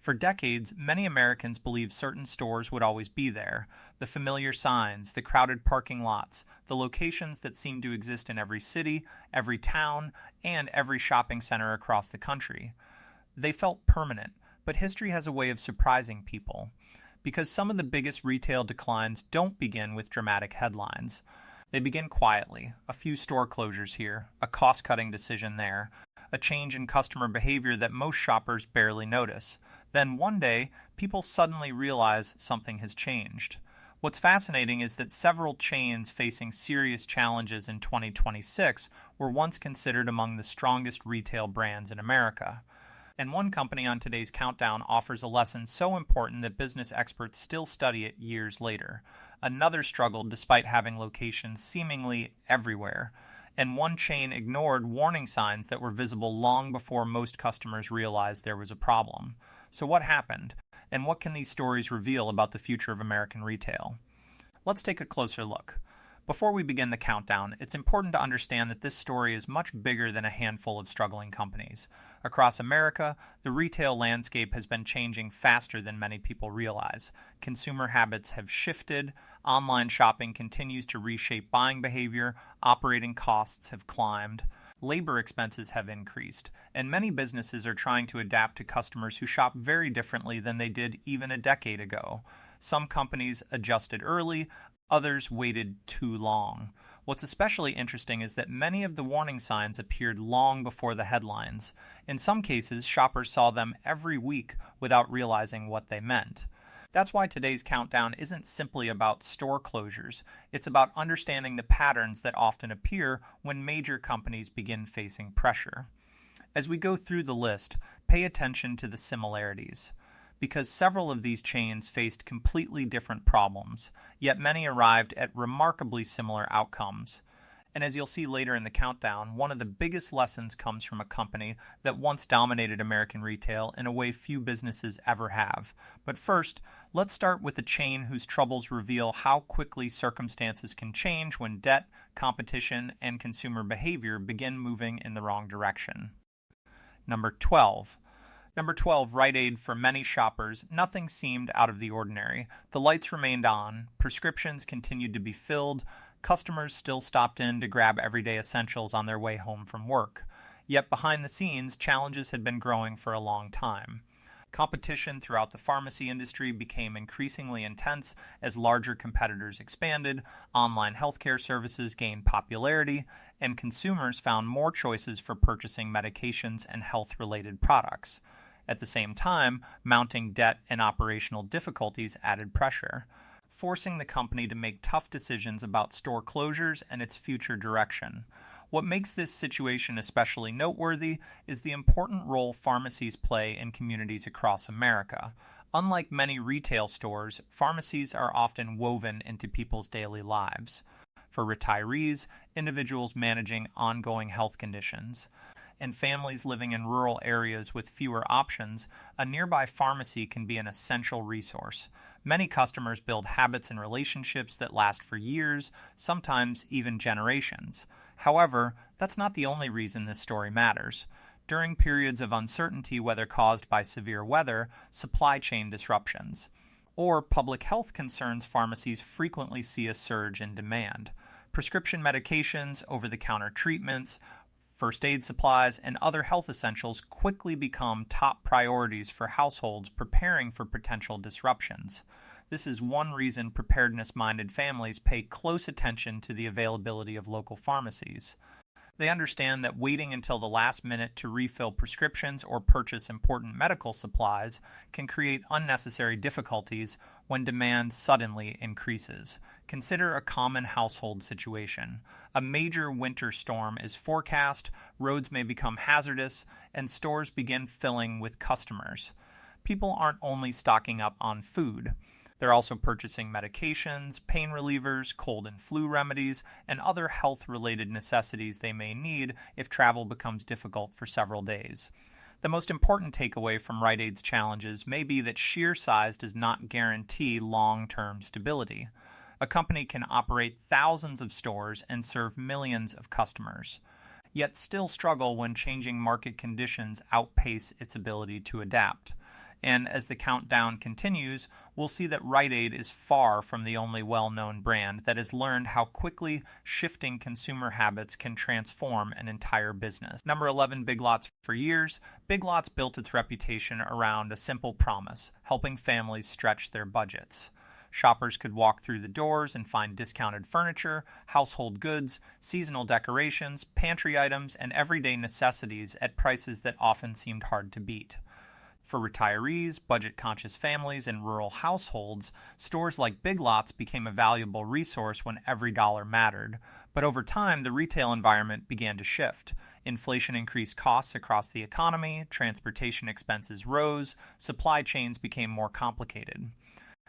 For decades, many Americans believed certain stores would always be there. The familiar signs, the crowded parking lots, the locations that seemed to exist in every city, every town, and every shopping center across the country. They felt permanent, but history has a way of surprising people. Because some of the biggest retail declines don't begin with dramatic headlines. They begin quietly, a few store closures here, a cost-cutting decision there, a change in customer behavior that most shoppers barely notice. Then one day, people suddenly realize something has changed. What's fascinating is that several chains facing serious challenges in 2026 were once considered among the strongest retail brands in America. And one company on today's countdown offers a lesson so important that business experts still study it years later. Another struggled despite having locations seemingly everywhere. And one chain ignored warning signs that were visible long before most customers realized there was a problem. So what happened? And what can these stories reveal about the future of American retail? Let's take a closer look. Before we begin the countdown, it's important to understand that this story is much bigger than a handful of struggling companies. Across America, the retail landscape has been changing faster than many people realize. Consumer habits have shifted, online shopping continues to reshape buying behavior, operating costs have climbed, labor expenses have increased, and many businesses are trying to adapt to customers who shop very differently than they did even a decade ago. Some companies adjusted early, others waited too long. What's especially interesting is that many of the warning signs appeared long before the headlines. In some cases, shoppers saw them every week without realizing what they meant. That's why today's countdown isn't simply about store closures. It's about understanding the patterns that often appear when major companies begin facing pressure. As we go through the list, pay attention to the similarities. Because several of these chains faced completely different problems, yet many arrived at remarkably similar outcomes. And as you'll see later in the countdown, one of the biggest lessons comes from a company that once dominated American retail in a way few businesses ever have. But first, let's start with a chain whose troubles reveal how quickly circumstances can change when debt, competition, and consumer behavior begin moving in the wrong direction. Number 12. Number 12, Rite Aid. For many shoppers, nothing seemed out of the ordinary. The lights remained on, prescriptions continued to be filled, customers still stopped in to grab everyday essentials on their way home from work. Yet behind the scenes, challenges had been growing for a long time. Competition throughout the pharmacy industry became increasingly intense as larger competitors expanded, online healthcare services gained popularity, and consumers found more choices for purchasing medications and health-related products. At the same time, mounting debt and operational difficulties added pressure, forcing the company to make tough decisions about store closures and its future direction. What makes this situation especially noteworthy is the important role pharmacies play in communities across America. Unlike many retail stores, pharmacies are often woven into people's daily lives. For retirees, individuals managing ongoing health conditions, and families living in rural areas with fewer options, a nearby pharmacy can be an essential resource. Many customers build habits and relationships that last for years, sometimes even generations. However, that's not the only reason this story matters. During periods of uncertainty, whether caused by severe weather, supply chain disruptions, or public health concerns, pharmacies frequently see a surge in demand. Prescription medications, over-the-counter treatments, first aid supplies, and other health essentials quickly become top priorities for households preparing for potential disruptions. This is one reason preparedness-minded families pay close attention to the availability of local pharmacies. They understand that waiting until the last minute to refill prescriptions or purchase important medical supplies can create unnecessary difficulties when demand suddenly increases. Consider a common household situation. A major winter storm is forecast, roads may become hazardous, and stores begin filling with customers. People aren't only stocking up on food. They're also purchasing medications, pain relievers, cold and flu remedies, and other health-related necessities they may need if travel becomes difficult for several days. The most important takeaway from Rite Aid's challenges may be that sheer size does not guarantee long-term stability. A company can operate thousands of stores and serve millions of customers, yet still struggle when changing market conditions outpace its ability to adapt. And as the countdown continues, we'll see that Rite Aid is far from the only well-known brand that has learned how quickly shifting consumer habits can transform an entire business. Number 11, Big Lots. For years, Big Lots built its reputation around a simple promise, helping families stretch their budgets. Shoppers could walk through the doors and find discounted furniture, household goods, seasonal decorations, pantry items, and everyday necessities at prices that often seemed hard to beat. For retirees, budget-conscious families, and rural households, stores like Big Lots became a valuable resource when every dollar mattered. But over time, the retail environment began to shift. Inflation increased costs across the economy, transportation expenses rose, supply chains became more complicated.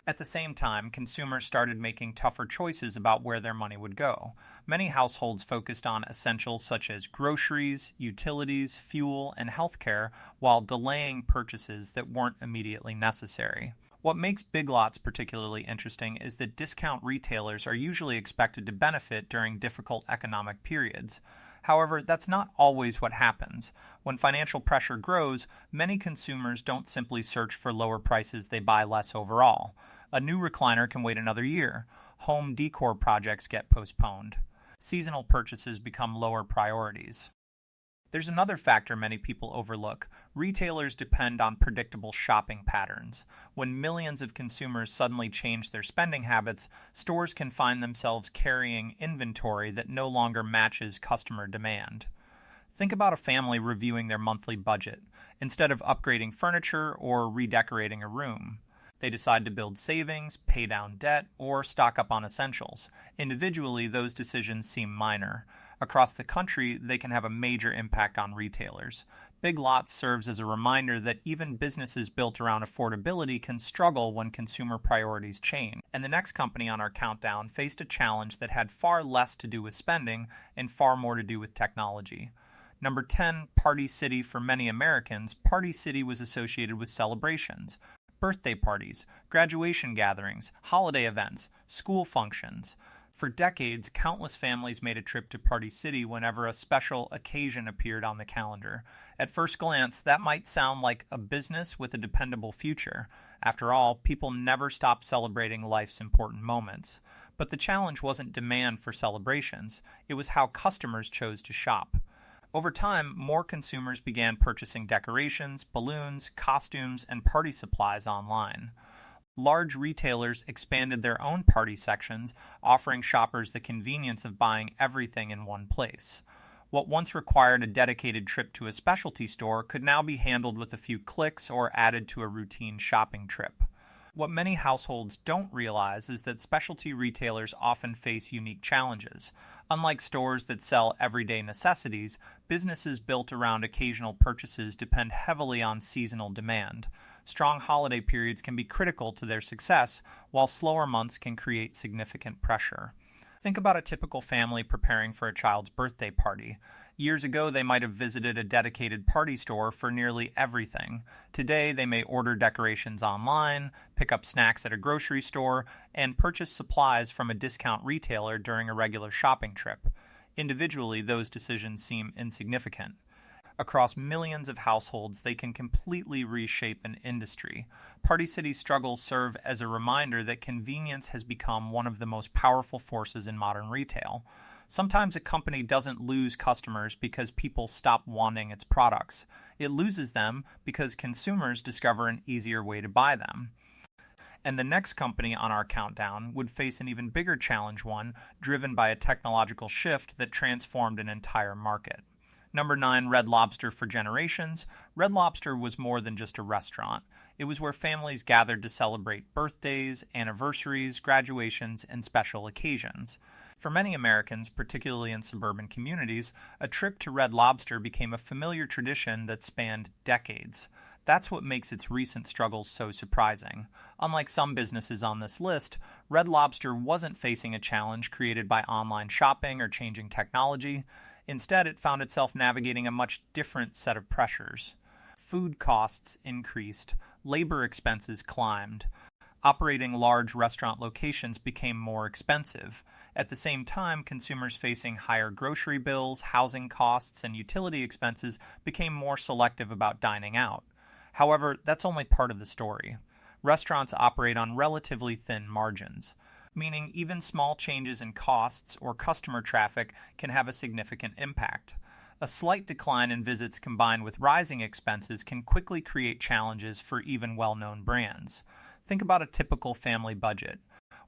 At the same time, consumers started making tougher choices about where their money would go. Many households focused on essentials such as groceries, utilities, fuel, and healthcare, while delaying purchases that weren't immediately necessary. What makes Big Lots particularly interesting is that discount retailers are usually expected to benefit during difficult economic periods. However, that's not always what happens. When financial pressure grows, many consumers don't simply search for lower prices, they buy less overall. A new recliner can wait another year. Home decor projects get postponed. Seasonal purchases become lower priorities. There's another factor many people overlook. Retailers depend on predictable shopping patterns. When millions of consumers suddenly change their spending habits, stores can find themselves carrying inventory that no longer matches customer demand. Think about a family reviewing their monthly budget. Instead of upgrading furniture or redecorating a room, they decide to build savings, pay down debt, or stock up on essentials. Individually, those decisions seem minor. Across the country, they can have a major impact on retailers. Big Lots serves as a reminder that even businesses built around affordability can struggle when consumer priorities change. And the next company on our countdown faced a challenge that had far less to do with spending and far more to do with technology. Number 10, Party City. For many Americans, Party City was associated with celebrations. Birthday parties, graduation gatherings, holiday events, school functions. For decades, countless families made a trip to Party City whenever a special occasion appeared on the calendar. At first glance, that might sound like a business with a dependable future. After all, people never stop celebrating life's important moments. But the challenge wasn't demand for celebrations, it was how customers chose to shop. Over time, more consumers began purchasing decorations, balloons, costumes, and party supplies online. Large retailers expanded their own party sections, offering shoppers the convenience of buying everything in one place. What once required a dedicated trip to a specialty store could now be handled with a few clicks or added to a routine shopping trip. What many households don't realize is that specialty retailers often face unique challenges. Unlike stores that sell everyday necessities, businesses built around occasional purchases depend heavily on seasonal demand. Strong holiday periods can be critical to their success, while slower months can create significant pressure. Think about a typical family preparing for a child's birthday party. Years ago, they might have visited a dedicated party store for nearly everything. Today, they may order decorations online, pick up snacks at a grocery store, and purchase supplies from a discount retailer during a regular shopping trip. Individually, those decisions seem insignificant. Across millions of households, they can completely reshape an industry. Party City's struggles serve as a reminder that convenience has become one of the most powerful forces in modern retail. Sometimes a company doesn't lose customers because people stop wanting its products. It loses them because consumers discover an easier way to buy them. And the next company on our countdown would face an even bigger challenge, one driven by a technological shift that transformed an entire market. Number 9, Red Lobster. For generations, Red Lobster was more than just a restaurant. It was where families gathered to celebrate birthdays, anniversaries, graduations, and special occasions. For many Americans, particularly in suburban communities, a trip to Red Lobster became a familiar tradition that spanned decades. That's what makes its recent struggles so surprising. Unlike some businesses on this list, Red Lobster wasn't facing a challenge created by online shopping or changing technology. Instead, it found itself navigating a much different set of pressures. Food costs increased, labor expenses climbed. Operating large restaurant locations became more expensive. At the same time, consumers facing higher grocery bills, housing costs, and utility expenses became more selective about dining out. However, that's only part of the story. Restaurants operate on relatively thin margins, meaning even small changes in costs or customer traffic can have a significant impact. A slight decline in visits combined with rising expenses can quickly create challenges for even well-known brands. Think about a typical family budget.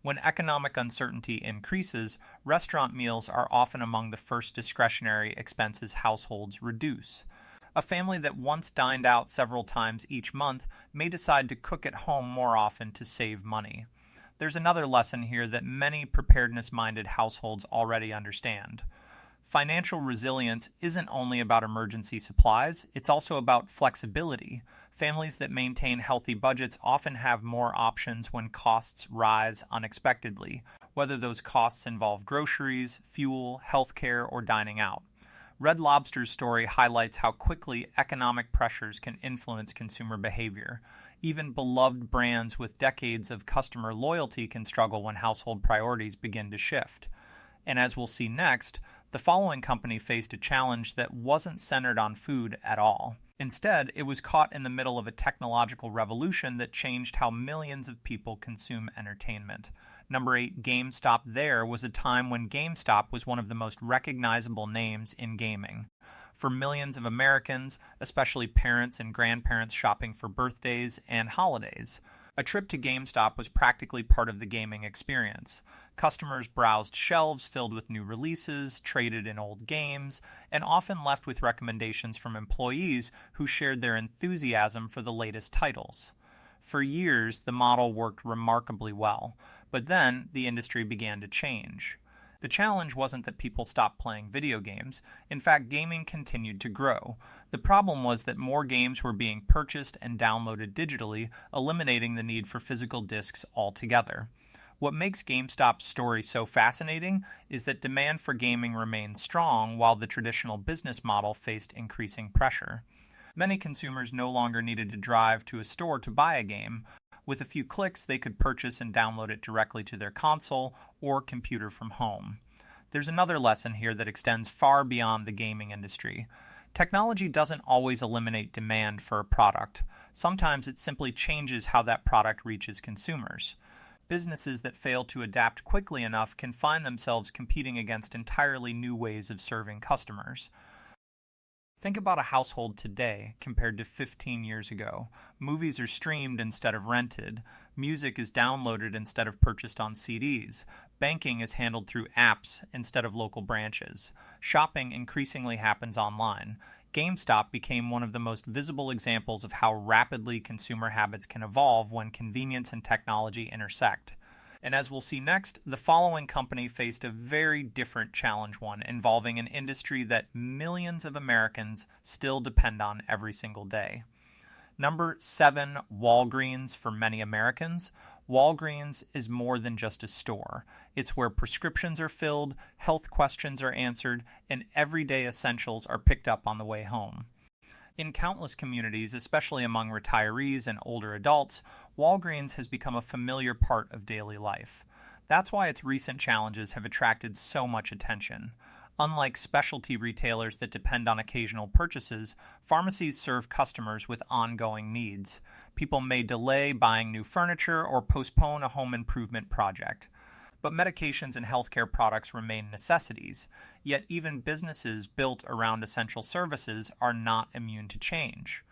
When economic uncertainty increases, restaurant meals are often among the first discretionary expenses households reduce. A family that once dined out several times each month may decide to cook at home more often to save money. There's another lesson here that many preparedness-minded households already understand. Financial resilience isn't only about emergency supplies, it's also about flexibility. Families that maintain healthy budgets often have more options when costs rise unexpectedly, whether those costs involve groceries, fuel, healthcare, or dining out. Red Lobster's story highlights how quickly economic pressures can influence consumer behavior. Even beloved brands with decades of customer loyalty can struggle when household priorities begin to shift. And as we'll see next, the following company faced a challenge that wasn't centered on food at all. Instead, it was caught in the middle of a technological revolution that changed how millions of people consume entertainment. Number 8, GameStop. There was a time when GameStop was one of the most recognizable names in gaming. For millions of Americans, especially parents and grandparents shopping for birthdays and holidays, a trip to GameStop was practically part of the gaming experience. Customers browsed shelves filled with new releases, traded in old games, and often left with recommendations from employees who shared their enthusiasm for the latest titles. For years, the model worked remarkably well, but then the industry began to change. The challenge wasn't that people stopped playing video games. In fact, gaming continued to grow. The problem was that more games were being purchased and downloaded digitally, eliminating the need for physical discs altogether. What makes GameStop's story so fascinating is that demand for gaming remained strong while the traditional business model faced increasing pressure. Many consumers no longer needed to drive to a store to buy a game. With a few clicks, they could purchase and download it directly to their console or computer from home. There's another lesson here that extends far beyond the gaming industry. Technology doesn't always eliminate demand for a product. Sometimes it simply changes how that product reaches consumers. Businesses that fail to adapt quickly enough can find themselves competing against entirely new ways of serving customers. Think about a household today compared to 15 years ago. Movies are streamed instead of rented. Music is downloaded instead of purchased on CDs. Banking is handled through apps instead of local branches. Shopping increasingly happens online. GameStop became one of the most visible examples of how rapidly consumer habits can evolve when convenience and technology intersect. And as we'll see next, the following company faced a very different challenge, one involving an industry that millions of Americans still depend on every single day. Number 7, Walgreens. For many Americans, Walgreens is more than just a store. It's where prescriptions are filled, health questions are answered, and everyday essentials are picked up on the way home. In countless communities, especially among retirees and older adults, Walgreens has become a familiar part of daily life. That's why its recent challenges have attracted so much attention. Unlike specialty retailers that depend on occasional purchases, pharmacies serve customers with ongoing needs. People may delay buying new furniture or postpone a home improvement project. But medications and healthcare products remain necessities, yet even businesses built around essential services are not immune to change.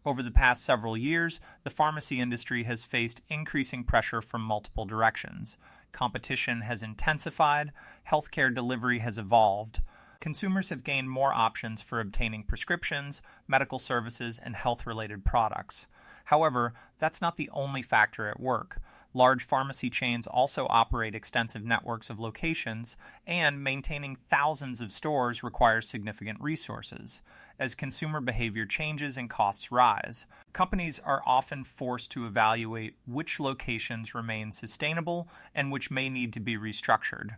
Over the past several years, the pharmacy industry has faced increasing pressure from multiple directions. Competition has intensified, healthcare delivery has evolved. Consumers have gained more options for obtaining prescriptions, medical services, and health-related products. However, that's not the only factor at work. Large pharmacy chains also operate extensive networks of locations, and maintaining thousands of stores requires significant resources. As consumer behavior changes and costs rise, companies are often forced to evaluate which locations remain sustainable and which may need to be restructured.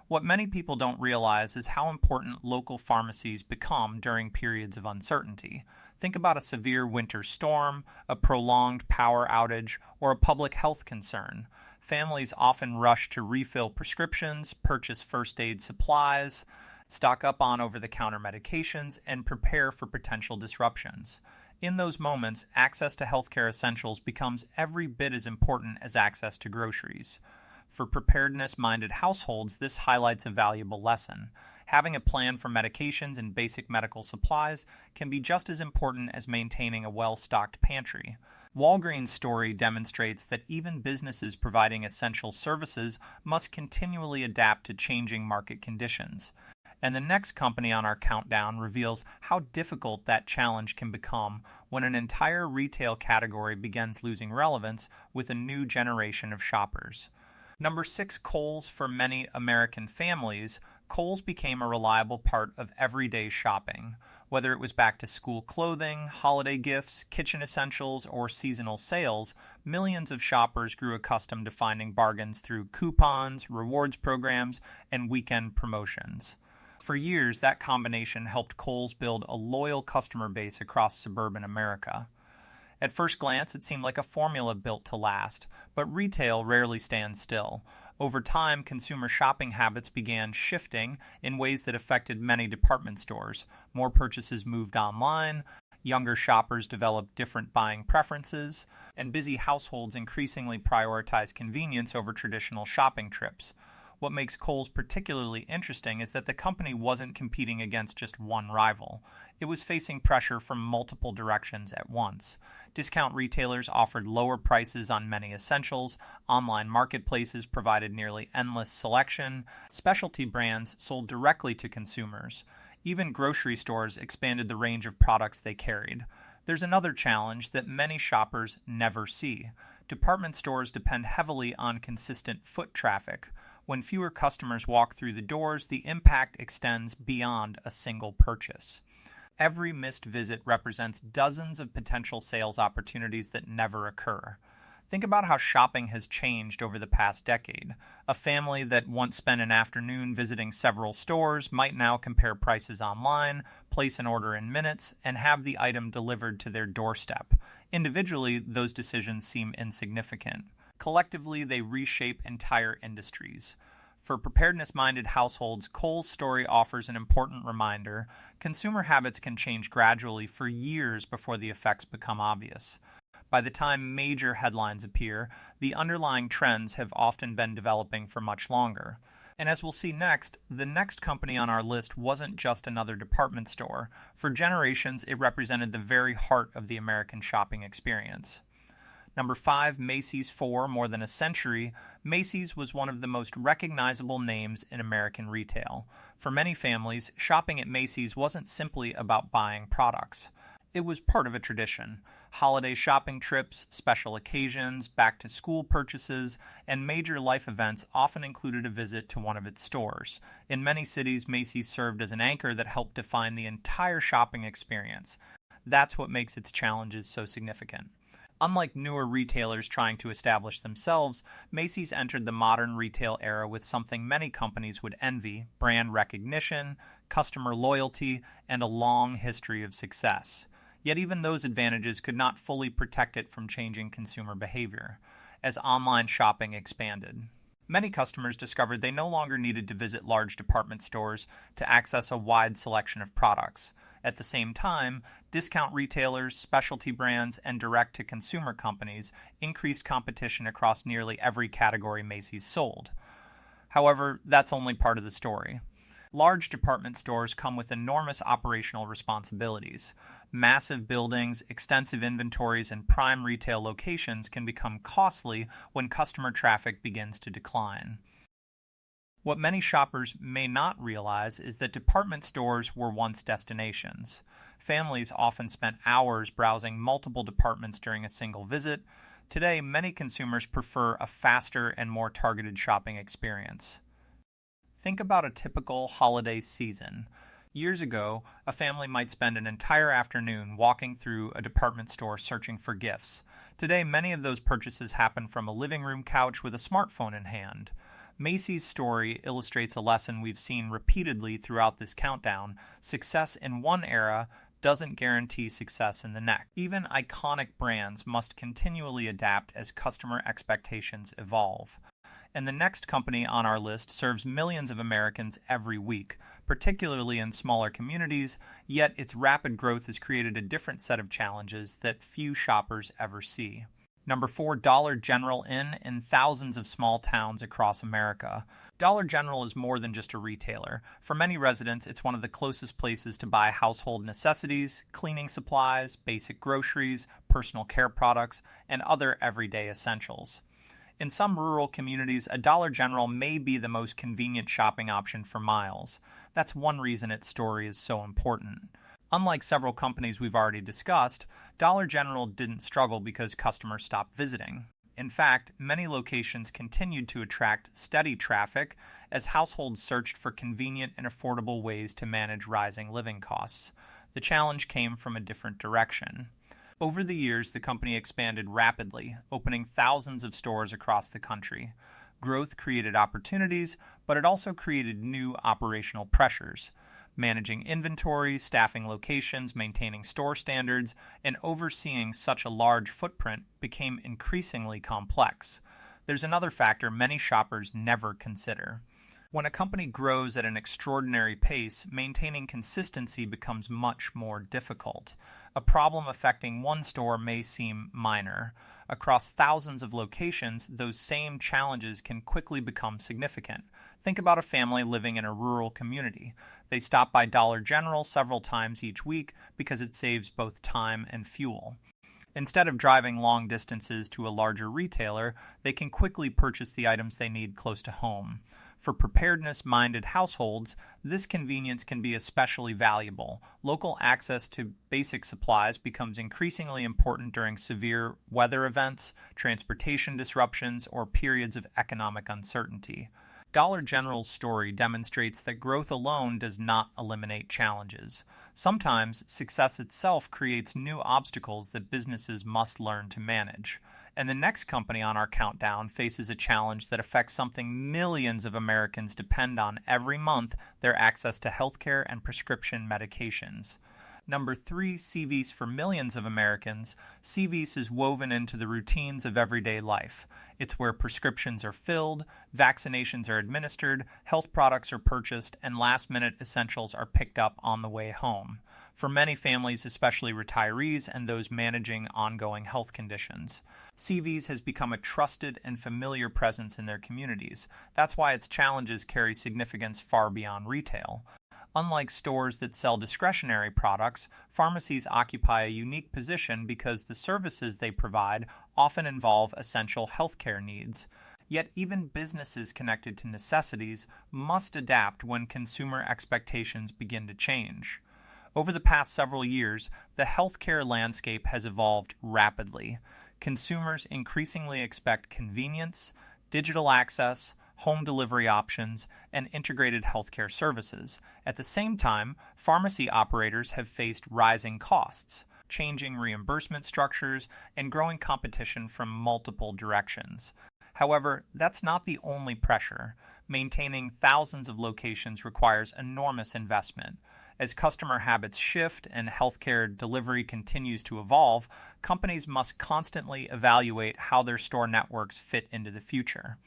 What many people don't realize is how important local pharmacies become during periods of uncertainty. Think about a severe winter storm, a prolonged power outage, or a public health concern. Families often rush to refill prescriptions, purchase first aid supplies, stock up on over-the-counter medications, and prepare for potential disruptions. In those moments, access to healthcare essentials becomes every bit as important as access to groceries. For preparedness-minded households, this highlights a valuable lesson. Having a plan for medications and basic medical supplies can be just as important as maintaining a well-stocked pantry. Walgreens' story demonstrates that even businesses providing essential services must continually adapt to changing market conditions. And the next company on our countdown reveals how difficult that challenge can become when an entire retail category begins losing relevance with a new generation of shoppers. Number 6, Kohl's. For many American families, Kohl's became a reliable part of everyday shopping. Whether it was back-to-school clothing, holiday gifts, kitchen essentials, or seasonal sales, millions of shoppers grew accustomed to finding bargains through coupons, rewards programs, and weekend promotions. For years, that combination helped Kohl's build a loyal customer base across suburban America. At first glance, it seemed like a formula built to last, but retail rarely stands still. Over time, consumer shopping habits began shifting in ways that affected many department stores. More purchases moved online, younger shoppers developed different buying preferences, and busy households increasingly prioritized convenience over traditional shopping trips. What makes Kohl's particularly interesting is that the company wasn't competing against just one rival. It was facing pressure from multiple directions at once. Discount retailers offered lower prices on many essentials, online marketplaces provided nearly endless selection, specialty brands sold directly to consumers. Even grocery stores expanded the range of products they carried. There's another challenge that many shoppers never see. Department stores depend heavily on consistent foot traffic. When fewer customers walk through the doors, the impact extends beyond a single purchase. Every missed visit represents dozens of potential sales opportunities that never occur. Think about how shopping has changed over the past decade. A family that once spent an afternoon visiting several stores might now compare prices online, place an order in minutes, and have the item delivered to their doorstep. Individually, those decisions seem insignificant. Collectively, they reshape entire industries. For preparedness-minded households, Kohl's story offers an important reminder. Consumer habits can change gradually for years before the effects become obvious. By the time major headlines appear, the underlying trends have often been developing for much longer. And as we'll see next, the next company on our list wasn't just another department store. For generations, it represented the very heart of the American shopping experience. Number 5, Macy's. For more than a century, Macy's was one of the most recognizable names in American retail. For many families, shopping at Macy's wasn't simply about buying products. It was part of a tradition. Holiday shopping trips, special occasions, back-to-school purchases, and major life events often included a visit to one of its stores. In many cities, Macy's served as an anchor that helped define the entire shopping experience. That's what makes its challenges so significant. Unlike newer retailers trying to establish themselves, Macy's entered the modern retail era with something many companies would envy: brand recognition, customer loyalty, and a long history of success. Yet even those advantages could not fully protect it from changing consumer behavior as online shopping expanded. Many customers discovered they no longer needed to visit large department stores to access a wide selection of products. At the same time, discount retailers, specialty brands, and direct-to-consumer companies increased competition across nearly every category Macy's sold. However, that's only part of the story. Large department stores come with enormous operational responsibilities. Massive buildings, extensive inventories, and prime retail locations can become costly when customer traffic begins to decline. What many shoppers may not realize is that department stores were once destinations. Families often spent hours browsing multiple departments during a single visit. Today, many consumers prefer a faster and more targeted shopping experience. Think about a typical holiday season. Years ago, a family might spend an entire afternoon walking through a department store searching for gifts. Today, many of those purchases happen from a living room couch with a smartphone in hand. Macy's story illustrates a lesson we've seen repeatedly throughout this countdown. Success in one era doesn't guarantee success in the next. Even iconic brands must continually adapt as customer expectations evolve. And the next company on our list serves millions of Americans every week, particularly in smaller communities, yet its rapid growth has created a different set of challenges that few shoppers ever see. Number 4, Dollar General in thousands of small towns across America. Dollar General is more than just a retailer. For many residents, it's one of the closest places to buy household necessities, cleaning supplies, basic groceries, personal care products, and other everyday essentials. In some rural communities, a Dollar General may be the most convenient shopping option for miles. That's one reason its story is so important. Unlike several companies we've already discussed, Dollar General didn't struggle because customers stopped visiting. In fact, many locations continued to attract steady traffic as households searched for convenient and affordable ways to manage rising living costs. The challenge came from a different direction. Over the years, the company expanded rapidly, opening thousands of stores across the country. Growth created opportunities, but it also created new operational pressures. Managing inventory, staffing locations, maintaining store standards, and overseeing such a large footprint became increasingly complex. There's another factor many shoppers never consider. When a company grows at an extraordinary pace, maintaining consistency becomes much more difficult. A problem affecting one store may seem minor. Across thousands of locations, those same challenges can quickly become significant. Think about a family living in a rural community. They stop by Dollar General several times each week because it saves both time and fuel. Instead of driving long distances to a larger retailer, they can quickly purchase the items they need close to home. For preparedness-minded households, this convenience can be especially valuable. Local access to basic supplies becomes increasingly important during severe weather events, transportation disruptions, or periods of economic uncertainty. Dollar General's story demonstrates that growth alone does not eliminate challenges. Sometimes, success itself creates new obstacles that businesses must learn to manage. And the next company on our countdown faces a challenge that affects something millions of Americans depend on every month: their access to healthcare and prescription medications. Number 3, CVS. For millions of Americans, CVS is woven into the routines of everyday life. It's where prescriptions are filled, vaccinations are administered, health products are purchased, and last-minute essentials are picked up on the way home. For many families, especially retirees and those managing ongoing health conditions, CVS has become a trusted and familiar presence in their communities. That's why its challenges carry significance far beyond retail. Unlike stores that sell discretionary products, pharmacies occupy a unique position because the services they provide often involve essential healthcare needs. Yet even businesses connected to necessities must adapt when consumer expectations begin to change. Over the past several years, the healthcare landscape has evolved rapidly. Consumers increasingly expect convenience, digital access, home delivery options, and integrated healthcare services. At the same time, pharmacy operators have faced rising costs, changing reimbursement structures, and growing competition from multiple directions. However, that's not the only pressure. Maintaining thousands of locations requires enormous investment. As customer habits shift and healthcare delivery continues to evolve, companies must constantly evaluate how their store networks fit into the future.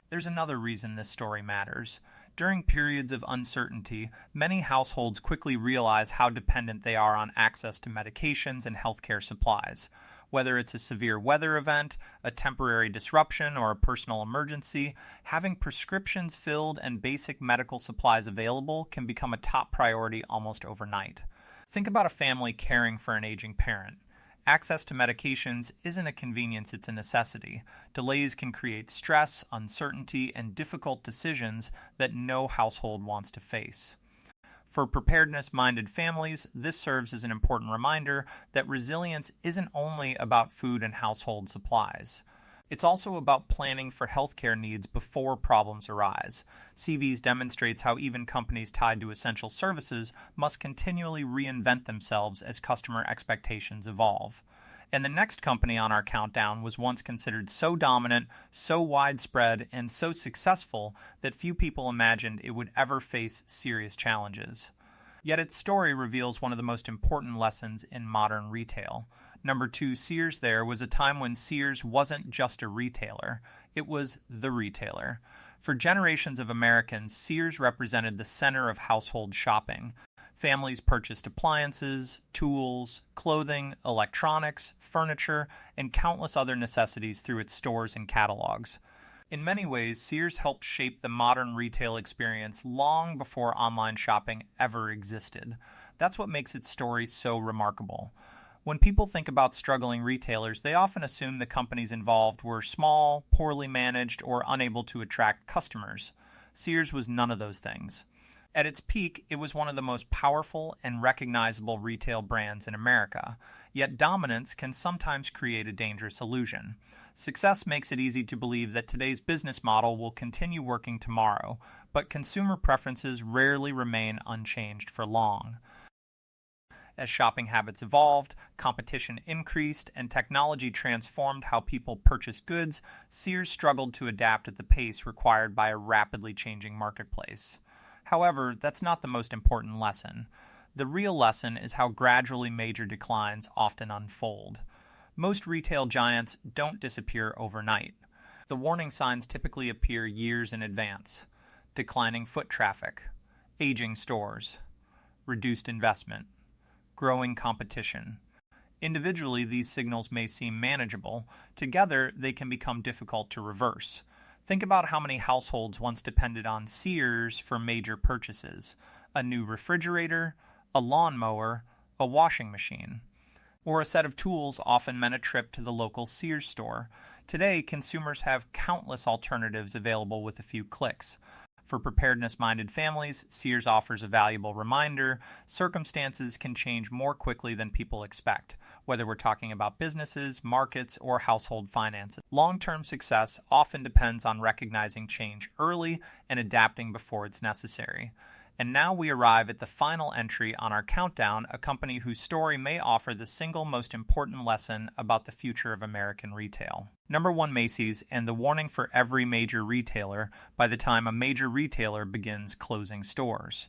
There's another reason this story matters. During periods of uncertainty, many households quickly realize how dependent they are on access to medications and healthcare supplies. Whether it's a severe weather event, a temporary disruption, or a personal emergency, having prescriptions filled and basic medical supplies available can become a top priority almost overnight. Think about a family caring for an aging parent. Access to medications isn't a convenience, it's a necessity. Delays can create stress, uncertainty, and difficult decisions that no household wants to face. For preparedness-minded families, this serves as an important reminder that resilience isn't only about food and household supplies. It's also about planning for healthcare needs before problems arise. CVS demonstrates how even companies tied to essential services must continually reinvent themselves as customer expectations evolve. And the next company on our countdown was once considered so dominant, so widespread, and so successful that few people imagined it would ever face serious challenges. Yet its story reveals one of the most important lessons in modern retail. Number 2, Sears there was a time when Sears wasn't just a retailer, it was the retailer. For generations of Americans, Sears represented the center of household shopping. Families purchased appliances, tools, clothing, electronics, furniture, and countless other necessities through its stores and catalogs. In many ways, Sears helped shape the modern retail experience long before online shopping ever existed. That's what makes its story so remarkable. When people think about struggling retailers, they often assume the companies involved were small, poorly managed, or unable to attract customers. Sears was none of those things. At its peak, it was one of the most powerful and recognizable retail brands in America, yet dominance can sometimes create a dangerous illusion. Success makes it easy to believe that today's business model will continue working tomorrow, but consumer preferences rarely remain unchanged for long. As shopping habits evolved, competition increased, and technology transformed how people purchased goods, Sears struggled to adapt at the pace required by a rapidly changing marketplace. However, that's not the most important lesson. The real lesson is how gradually major declines often unfold. Most retail giants don't disappear overnight. The warning signs typically appear years in advance. Declining foot traffic, aging stores, reduced investment, growing competition. Individually, these signals may seem manageable. Together, they can become difficult to reverse. Think about how many households once depended on Sears for major purchases: a new refrigerator, a lawnmower, a washing machine. Or a set of tools often meant a trip to the local Sears store. Today, consumers have countless alternatives available with a few clicks. For preparedness-minded families, Sears offers a valuable reminder: circumstances can change more quickly than people expect, whether we're talking about businesses, markets, or household finances. Long-term success often depends on recognizing change early and adapting before it's necessary. And now we arrive at the final entry on our countdown, a company whose story may offer the single most important lesson about the future of American retail. Number 1, Macy's, and the warning for every major retailer by the time a major retailer begins closing stores.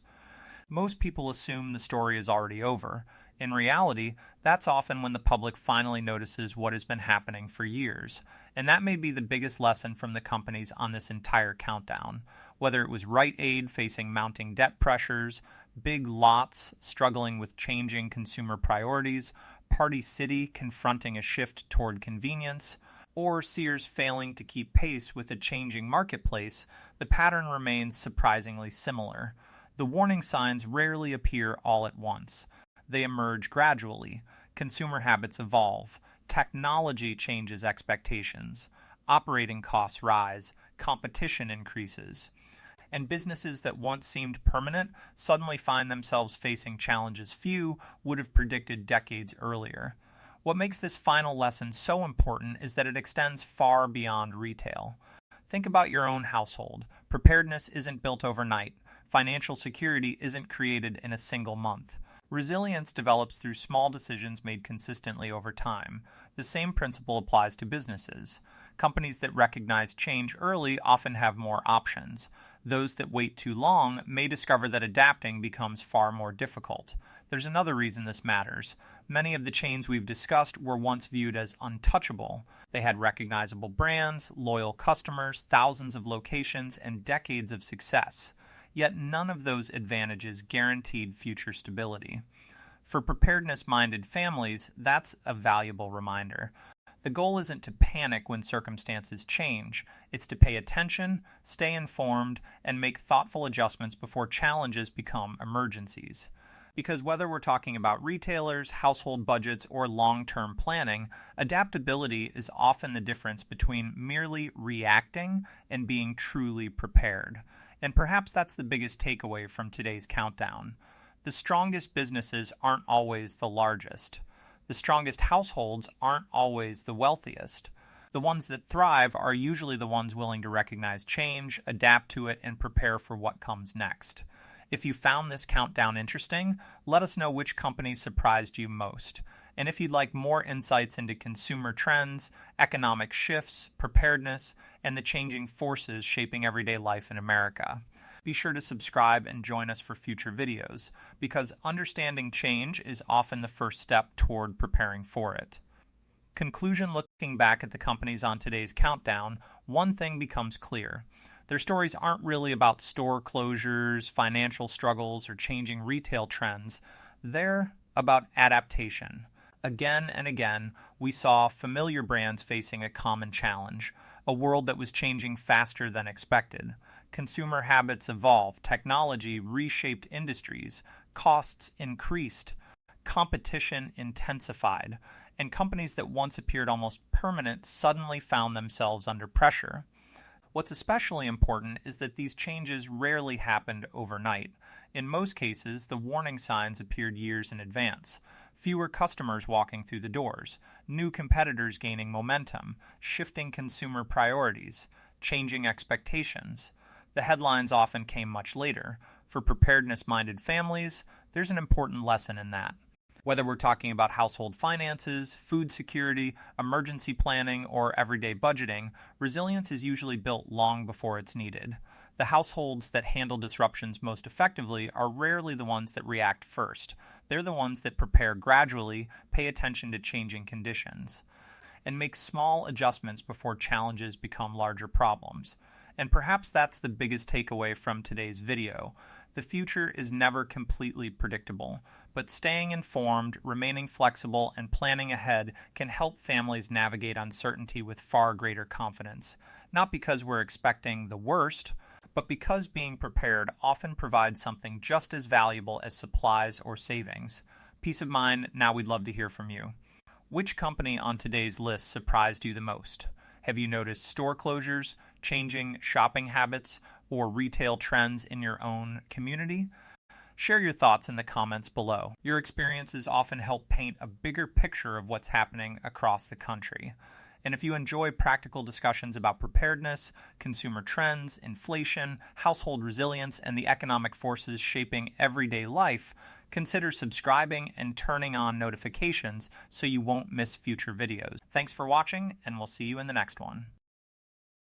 Most people assume the story is already over. In reality, that's often when the public finally notices what has been happening for years. And that may be the biggest lesson from the companies on this entire countdown. Whether it was Rite Aid facing mounting debt pressures, Big Lots struggling with changing consumer priorities, Party City confronting a shift toward convenience, or Sears failing to keep pace with a changing marketplace, the pattern remains surprisingly similar. The warning signs rarely appear all at once. They emerge gradually. Consumer habits evolve. Technology changes expectations. Operating costs rise. Competition increases. And businesses that once seemed permanent suddenly find themselves facing challenges few would have predicted decades earlier. What makes this final lesson so important is that it extends far beyond retail. Think about your own household. Preparedness isn't built overnight. Financial security isn't created in a single month. Resilience develops through small decisions made consistently over time. The same principle applies to businesses. Companies that recognize change early often have more options. Those that wait too long may discover that adapting becomes far more difficult. There's another reason this matters. Many of the chains we've discussed were once viewed as untouchable. They had recognizable brands, loyal customers, thousands of locations, and decades of success. Yet none of those advantages guaranteed future stability. For preparedness-minded families, that's a valuable reminder. The goal isn't to panic when circumstances change. It's to pay attention, stay informed, and make thoughtful adjustments before challenges become emergencies. Because whether we're talking about retailers, household budgets, or long-term planning, adaptability is often the difference between merely reacting and being truly prepared. And perhaps that's the biggest takeaway from today's countdown. The strongest businesses aren't always the largest. The strongest households aren't always the wealthiest. The ones that thrive are usually the ones willing to recognize change, adapt to it, and prepare for what comes next. If you found this countdown interesting, let us know which companies surprised you most. And if you'd like more insights into consumer trends, economic shifts, preparedness, and the changing forces shaping everyday life in America, Be sure to subscribe and join us for future videos, because understanding change is often the first step toward preparing for it. Conclusion: looking back at the companies on today's countdown, one thing becomes clear. Their stories aren't really about store closures, financial struggles, or changing retail trends. They're about adaptation. Again and again, we saw familiar brands facing a common challenge, a world that was changing faster than expected. Consumer habits evolved, technology reshaped industries, costs increased, competition intensified, and companies that once appeared almost permanent suddenly found themselves under pressure. What's especially important is that these changes rarely happened overnight. In most cases, the warning signs appeared years in advance. Fewer customers walking through the doors, new competitors gaining momentum, shifting consumer priorities, changing expectations. The headlines often came much later. For preparedness-minded families, there's an important lesson in that. Whether we're talking about household finances, food security, emergency planning, or everyday budgeting, resilience is usually built long before it's needed. The households that handle disruptions most effectively are rarely the ones that react first. They're the ones that prepare gradually, pay attention to changing conditions, and make small adjustments before challenges become larger problems. And perhaps that's the biggest takeaway from today's video. The future is never completely predictable, but staying informed, remaining flexible, and planning ahead can help families navigate uncertainty with far greater confidence. Not because we're expecting the worst, but because being prepared often provides something just as valuable as supplies or savings. Peace of mind. Now we'd love to hear from you. Which company on today's list surprised you the most? Have you noticed store closures, changing shopping habits, or retail trends in your own community? Share your thoughts in the comments below. Your experiences often help paint a bigger picture of what's happening across the country. And if you enjoy practical discussions about preparedness, consumer trends, inflation, household resilience, and the economic forces shaping everyday life, consider subscribing and turning on notifications so you won't miss future videos. Thanks for watching, and we'll see you in the next one.